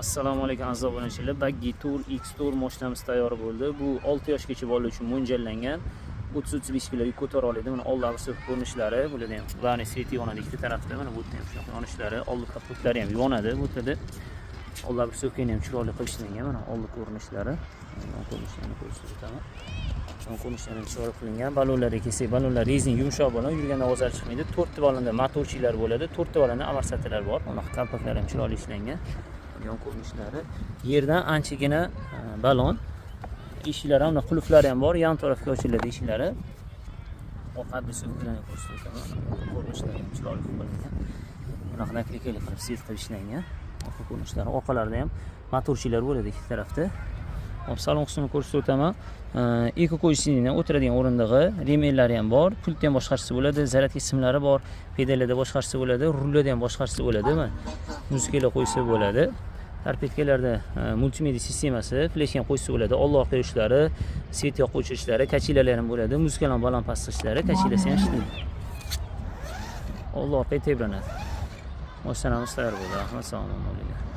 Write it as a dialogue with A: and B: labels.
A: Assalomu alaykum aziz obunachilar. Baggy Tour X Tour mashinamiz tayyor bo'ldi. Bu 6 yoshgacha bolalar uchun mo'ljallangan. 30-35 kg yuk ko'tara oladi. Mana oldagi sirk ko'rinishlari, bularda ham bani sveti yonadi ikkita tarafda. Mana bu yerda ham shunaqa yonishlari, oldi kapotlari ham yonadi. Bu yerda oldagi sirkini ham chiroyli qilishlangan. Mana oldi ko'rinishlari. Ko'rinishlarini ko'rsataman. Mana ko'rinishlari ham chiroyli qilingan. Balonlarga kelsak, balonlar rezin yumshoq bo'ladi, yurganda ovoz chiqmaydi. 4 ta balonda motorchilar bo'ladi, 4 ta balonda amortizatorlar bor. Mana kalpaklari ham chiroyli ishlangan. Yon ko'rinishlari. Yerdan anchagina balon. Eshiklari ham, qulflari ham bor. Yon tarafga ochiladi eshiklari. Orqada so'klarni ko'rsataman. Ko'rinishlari ham chiroyli qilingan. Bunaqa nakleykalar qilib set qilib ishlangan. Orqa ko'rinishlari, orqalarida ham motorchilar bo'ladi ikki tarafda. Hop, salon qismini ko'rsatib o'taman. Eko qo'yishning o'tiradigan o'rindig'i, remellari ham bor, pultda ham boshqarishsa bo'ladi, zaryadka simlari bor, pedallarda boshqarishsa bo'ladi, rullarda ham boshqarishsa bo'ladi, muzikalar qo'ysa bo'ladi. Tarpetkalarda multimedia sistemasi, flash ham qo'ysa bo'ladi, old orqa yurishlari, svet yoqib o'chirishlari, kachilalar ham bo'ladi, muzikalar baland past qilishlari, kachilasi ham ishlaydi. Old orqa tebranadi. Mashinamiz tayyor bo'ldi. Rahmat, assalomu alaykum.